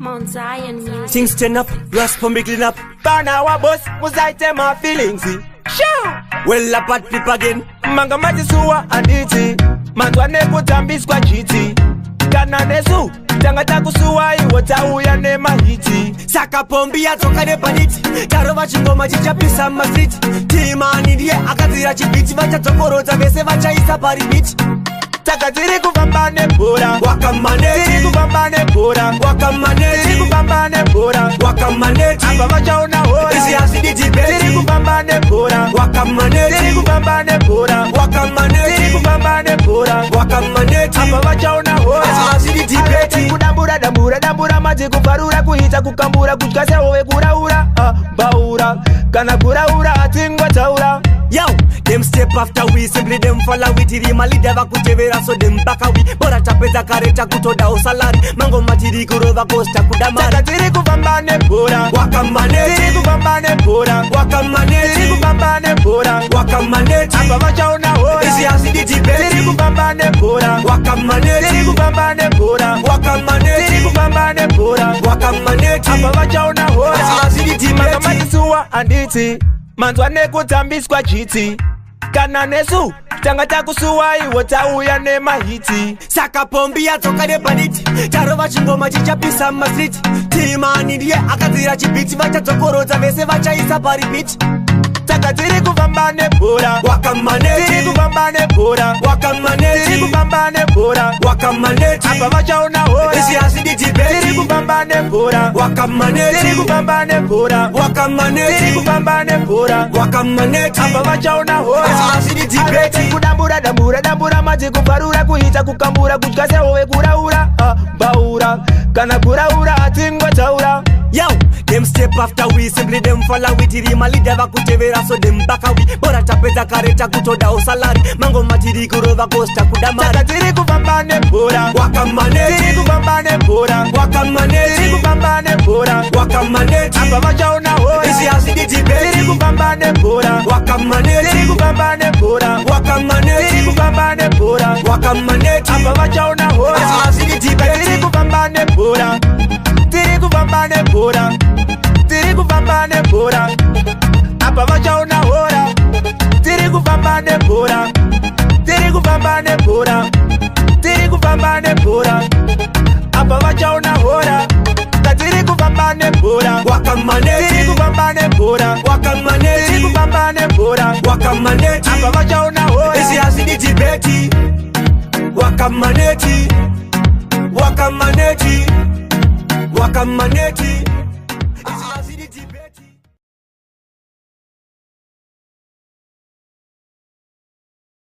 Mount Zion music. Things turn up, rust for me clean up. Burn our boss, muzaite my feelings. Show! Well up at flip again. Manga mati suwa aditi. Mantwane kutambiswa chiti. Kana nesu, tanga takusuwa iwota uya ne mahiti. Saka pombi ya toka ne paniti. Tarova chingoma chichapisa masiti. Timani ndiye akazira chibiti. Vacha tokorota vese vacha isa paribiti. Takatiri kuvambane bora. Wakamaneti. Tiri kuvambane bora. Wakamaneti. Tiri kuvambane bora. Wakamaneti. Amba vacha una hora. Isi asidi jibeti. Tiri kuvambane bora. Wakamaneti. Tiri kuvambane bora. Wakamaneti. Tiri kuvambane bora. Wakamaneti. Amba vacha una hora. Isi asidi jibeti. Kudambura dambura dambura maji kufarura kuhita kukambura kuchikase owe kuraura. Baura. Kana kuraura atingwa taura. Yo, them step after we, simply them follow we. Tiri mali deva kutevera so them baka we. Bora chapeza kareta kutoda usalari. Mango matiri kurova costa kudamari. Takatiri kuvambane bora. Wakamaneti. Tiri kuvambane bora. Wakamaneti. Tiri kuvambane bora. Wakamaneti. Amba vacha una hora. Isi asidi jibeti. Tiri kuvambane bora. Wakamaneti. Tiri kuvambane bora. Wakamaneti. Tiri kuvambane bora. Wakamaneti. Amba vacha una hora. Isi asidi jibeti. Manga matisuwa anditi. Mantwane kutambiswa chiti. Kana nesu, tanga takusuwa iwota uya ne mahiti. Saka pombi ya toka ne paniti. Tarova chingoma chichapisa masiti. Timani ndiye akazira chibiti. Vacha tokorota vese vacha isa paribiti. Takatiri kuvambane bora. Wakamaneti. Tiri kuvambane bora. Wakamaneti. Tiri kuvambane bora. Wakamaneti. Amba vacha una hora. Isi asidi jibeti. Tiri kuvambane bora. Wakamaneti. Tiri kuvambane bora. Wakamaneti. Tiri kuvambane bora. Wakamaneti. Amba vacha una hora. Isi asidi jibeti. Kudambura dambura dambura maji kufarura kuhita kukambura kuchikase owe kuraura. Baura. Kana kuraura atingwa taura. Yo, them step after we, simply them follow we. Tiri mali deva kutevera so them baka we. Bora chapeza kareta kutoda usalari. Mango matiri kurova costa kudamari. Takatiri kuvambane bora. Wakamaneti. Tiri kuvambane bora. Wakamaneti. Tiri kuvambane bora. Wakamaneti. Amba vacha una hora. Isi asidi jibeti. Tiri kuvambane bora. Wakamaneti. Tiri kuvambane bora. Wakamaneti. Tiri kuvambane bora. Wakamaneti. Amba vacha una hora. Isi asidi jibeti. Tiri kuvambane bora. Tiri kuvambane bora. Tiri kuvambane bora. Amba vacha una hora. Tiri kuvambane bora. Tiri kuvambane bora. Tiri kuvambane bora. Amba vacha una hora. Tiri kuvambane bora. Wakamaneti. Tiri kuvambane bora. Wakamaneti. Tiri kuvambane bora. Wakamaneti. Amba vacha una hora. Isi asidi jibeti. Wakamaneti. Wakamaneti. Wakamaneti.